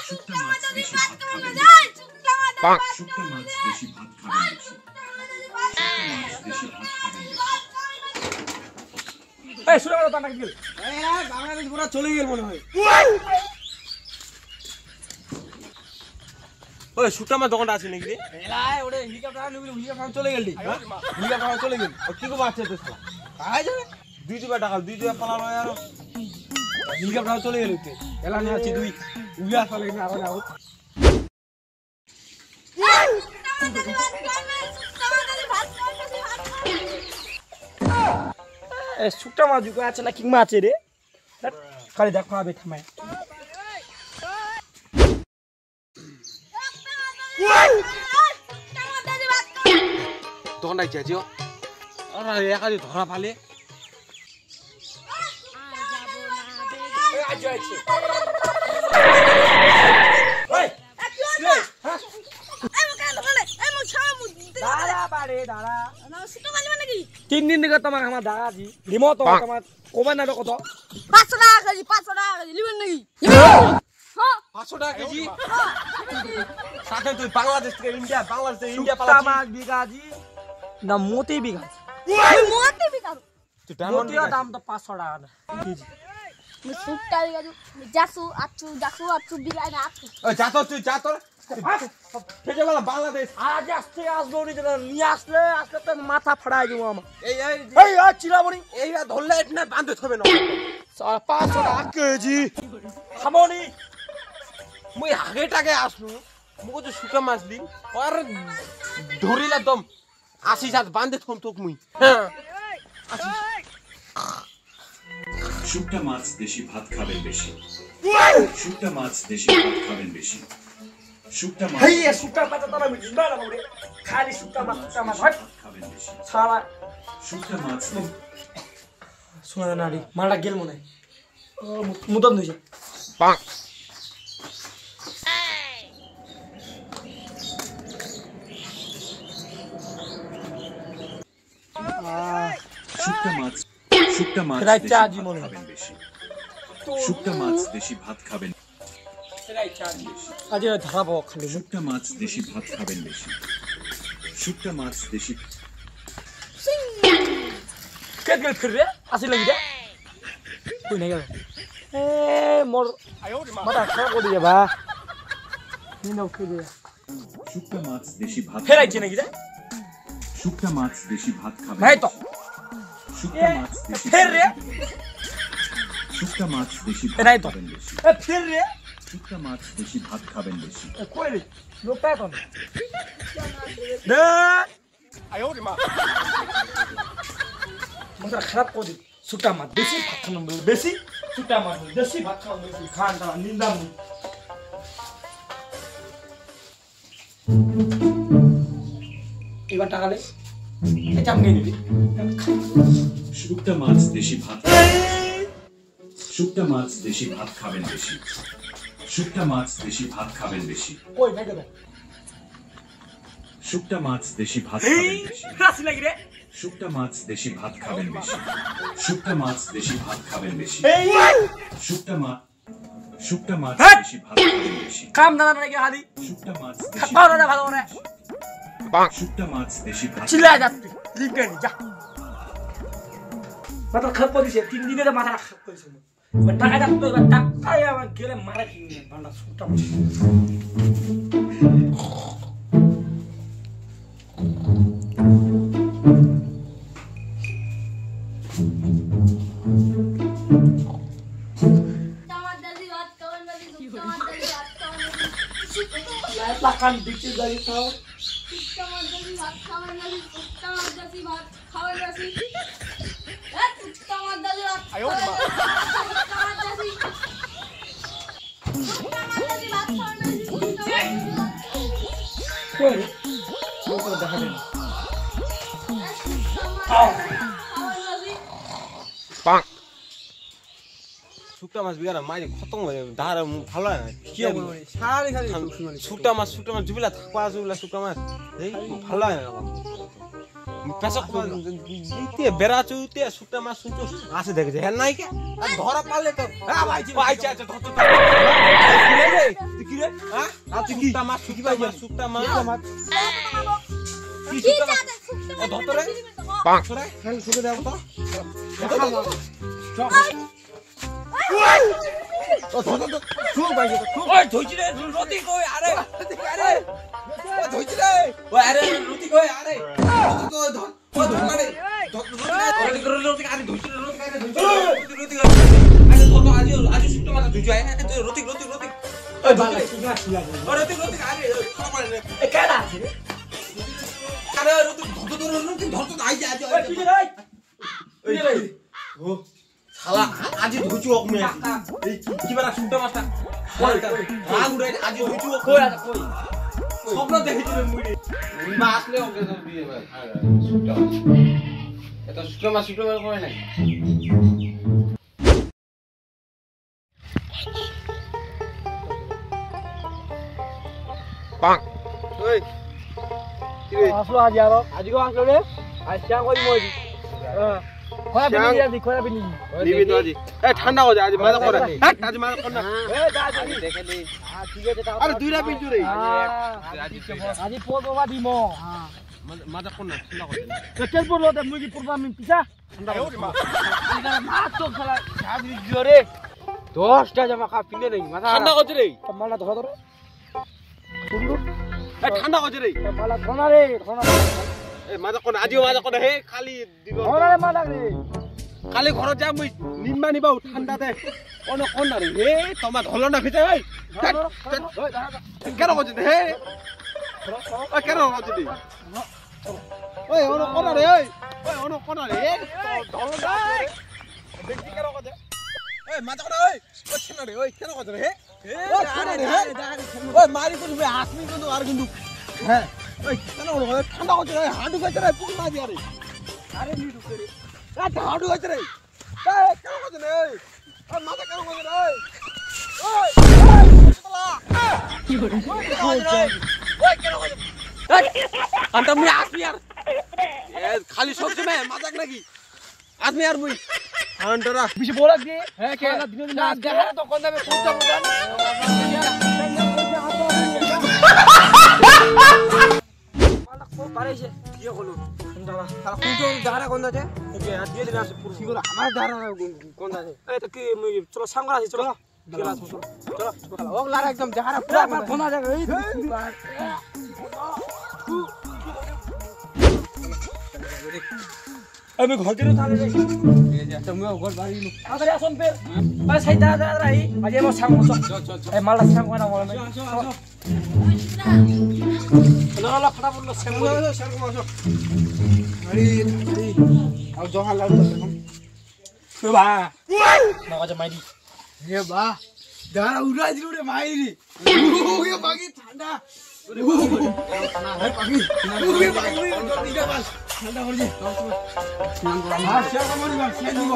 শুকনা মাছ বেশি ভাত খাবেন বেশি। শুকনা মাছ বেশি ভাত খাবেন বেশি। শুকনা মাছ বেশি ভাত খাবেন বেশি। এই শুনে কথা নাকি গেল বাংলাদেশ পুরো চলে গেল মনে হয়। ওই শুকনা মাছ দোকানটা আছে নাকি রে? এলাই ওরে হেলিকপ্টার নিবি হেলিকপ্টার চলে গেল হেলিকপ্টার চলে গেল ও কি কো মাছ আছে শালা? আয় যাবে 2 টাকা 2 পালা লয় আর হেলিকপ্টার চলে গেল তে এলা না আছে তুই উইয়া চলে গেল আর আউট এ শুকটা মাছ জুকা আছে না কিংমা আছে রে খালি দেখ খাবে থামায় দোকানটা কি আছে? আরে একাদি ধরা পালে আজ আছে ওই দাঁড়া বারে দাঁড়া 3 দিন থেকে তোমাকে আমার দাঁড়া দি লিমো তো তোমার কবে না কত 500 টাকা কেজি 500 টাকা কেজি লিবেন নাকি? 500 টাকা কেজি সাথে তুই বাংলাদেশ থেকে ইন্ডিয়া বাংলাদেশ থেকে ইন্ডিয়া শুকটা পালাচ্ছিস। মাছ বিঘাজি না মতি বিঘাজি মোতে বিকার তুই ডায়মন্ড মতির দাম তো 500 টাকা না কেজি আমি সুটটা বিকার যাসু আচ্ছু বিলাই না আচ্ছু ওই যা তো তুই যা তো ফেজে বলা বাংলাদেশ আজ আসতে আসবো নিয়ে আসলে তো মাথা ফাড়াই দিব আমার এই এই এই চিলাবনি এইটা ধরলে এটা বাঁধতে হবে না 500 টাকা কেজি খামনি মুই আগে টাকে আসলু মুই তো শুকা মাছ দি আর ধরিলা দম 80 হাত বাঁধে থম তোক মুই হ্যাঁ শুকনা মাছ দেশি ভাত খাবেন বেশি। শুকনা মাছ দেশি ভাত খাবেন বেশি। শুকনা মাছ এই শুকটা পাতা তোরা মিটিস না রে খালি শুকটা মাছ ভাত খাবেন বেশি। সারা শুকনা মাছ শোনা না রে মালটা গেল মনে ও মুদন হইছে পাক শুকনা মাছ প্রায় দেশি চা ভাত জীবনে। খাবেন বেশি। শুকনা মাছ দেশি ভাত খাবেন আজ ধরাবো খালি শুকনা মাছ দেশি ভাত খাবেন বেশি। শুকনা মাছ দেশি কেট গেল ফির রে আসি লাগি রে কই নাই গেল এ মোর মাথা খারাপ করে দিয়ে বা নিন ওকে দে শুকনা মাছ দেশি ভাত ফেরাইছে নাকি রে শুকনা মাছ দেশি ভাত খাবেন ভাই তো শুকনা মাছ দেশি ফের রে শুকনা মাছ দেশি ভাত ফেরাই তো খাবেন বেশি। এ ফের রে শুকনা মাছ দেশি ভাত খাবেন বেশি। এ কই রে লোকটা তো দে মাথা খারাপ করে দি সুটা মাছ বেশি ভাত খানো বেশি সুটা মাছ বেশি ভাত খানো বেশি খান তা নিন্দা মু এবার টাকা দে এটা আমি নিবি শুকনা মাছ দেশি ভাত শুকনা মাছ দেশি ভাত খাবেন বেশি। শুকনা মাছ দেশি ভাত খাবেন বেশি। কই নাই দেবে শুকনা মাছ দেশি ভাত খাবেন বেশি। হাসি লাগি রে শুকনা মাছ দেশি ভাত খাবেন বেশি। শুকনা মাছ দেশি ভাত খাবেন বেশি। এই শুকনা মাছ হ্যাঁ। দেশি ভাত খাবেন বেশি। কাম দাদা নাকি হাদি শুকনা মাছ দেশি খাবার দাদা ভালো করে শুকনা মাছ দেশি ভাত চিল্লা যাচ্ছে লিখে নি যা মাথা খারাপ করে দিছে 3 দিনে মাথা খারাপ করেছে এবার টাকা দাও তো এবার টাকা আমার গেলে মারা কিনে বান্ডা সুটা আমার দাদি ভাত খাওয়ার নাকি আমার দাদি ভাত খাওয়ার লাখান দিতে যাই তাও আমার দাদি ভাত খাওয়ার নাকি আমার দাদি ভাত খাওয়ার নাকি আমার দাদি ভাত আমার দাদি ভাত খাওয়ার নাকি কই লোক দেখা দেন শুকনা মাছ বিঘা মাঝে খতম হয়ে যাবে ধার ভালো হয় না কি হবে সারি খালি শুকনা মাছ জুবিলা থাকবা জুবিলা শুকনা মাছ এই ভালো হয় না পেশক দিতে বেড়া চুতে শুকনা মাছ শুনছো আসে দেখে হ্যাঁ নাই কে আর ধরা পারলে তো হ্যাঁ ভাই আচ্ছা আচ্ছা ধর তুই কি রে আজ কি মাছ কি ভাই শুকটা মাছ কি কি শুকটা মাছ চাতে শুকতে ও ধতরে পাঁচ ধরে খেল শুকে দাও তো ও ধতর তো শুক ভাই তো ওই ধইছি রে রতি কই আরে আরে ও ধইছি রে ওই আরে রতি কই আরে তো ধর ও ধর মারে রতি আরে ধইছি রে রতি আরে ধইছি রতি আরে তো আজ শুকটা মাছ ধইছি রতি ওই বালা কি গাছ লাগে ও রতি আরে খারাপ করে রে এ কেডা আছে রে আরে রতি ধর তো আই যা ওই কি রে ওই রে ও শালা আজ ধইছি ওক মে এই কি বারা শুকটা মাছটা রাগ উড়াই আজ ধইছি ওক কই আছে কই স্বপ্ন দেখেছি রে মুই মা আসলে ওকে তো দিয়ে ভাই শুকটা এটা শুকটা মাছ করে নাই পাং ওই কি রে আসলো আজ আর আজকে আসলো রে আজ চা কই মরি খয়া বিনি আদি খয়া বিনি নিবি তো আজি এ ঠান্ডা হয়ে যায় আজ মাথা করে হ্যাঁ আজ মাথা কর না এ দা আজ দেখে নি ঠিক আছে আরে দুইটা পিঞ্জু রে আজি পদবা দিমো মাথা কর না ঠান্ডা করে কেন পড়লো তে মুই কি পড়বা আমি পিছা ঠান্ডা করে মাছ তো খেলা আজ জোরে 10টা জামা খা পিনে নাই মাথা ঠান্ডা করছে রে মালা ধরা ধরে সুন্দর এ ঠান্ডা করছে রে মালা ধরা রে ধরা এ মাথা কর আজিও মাথা কর হে খালি দিব ধরা রে মালা রে খালি ঘর যা মুই নিম্মা নিবা ঠান্ডা দে কোন কোন না রে হে তোমা ধলো না ভিতরে ভাই কেন করছে হে ও কেন করছে রে ওই ওন কোন রে ওই ওন কোন রে ধলো না দেখি কেন করছে ওই মাথা কর ওই ও ছেনা রে ওই কেন করছে হে ও ছেনা রে ওই মারি কোন বে আসমি কোন আর কিন্তু হ্যাঁ ওই কেন করছে ঠান্ডা করছে রে হাঁটু করছে রে পুক না দিয়া রে আরে নি ঢুকে রে হাঁটু করছে রে এই কেন করছে রে ওই মাথা কেন করছে রে ওই কি করে ওই কেন করছে আন্তা মুই আসবি আর এ খালি সবজি মে মাজাক নাকি আসবি আর মুই আন্টারা বেশি বলা দিয়ে হ্যাঁ কে দিন দিন দেখা তো কোন দামে খুঁজতে বুঝান মালা কো পারেছে কি হলো দাঁড়া তারা খুঁজো দাঁড়া কোন দাতে ওকে হাত দিয়ে দিন আসে পুরো কি করে আমার দাঁড়া কোন দাতে এই তো কি মুই চলো সাঙ্গ আছে চলো চলো চলো চলো ও লারা একদম জাহারা পুরো আমার কোনা জায়গা এই আমি ঘর দিনো তাহলে রে তুমি ঘর বাড়ি নো আরে আসুন ফের আরে সাই দাঁড়া দাঁড়া রাই আজ আমার সাঙ্গ চল এই মালটা সাঙ্গ না বলে না না ফটা বললো সাঙ্গ আরে আর জহার লাগলো তো বা না কাজে মাইরি হে বা দাঁড়া উড়াই দিল রে মাইরি ওরে বাকি ঠান্ডা ওরে বাকি ওরে বাকি দিটা বাস ঠান্ডা করে দে স্নান করা আর শেয়ার করি বা শেয়ার দিব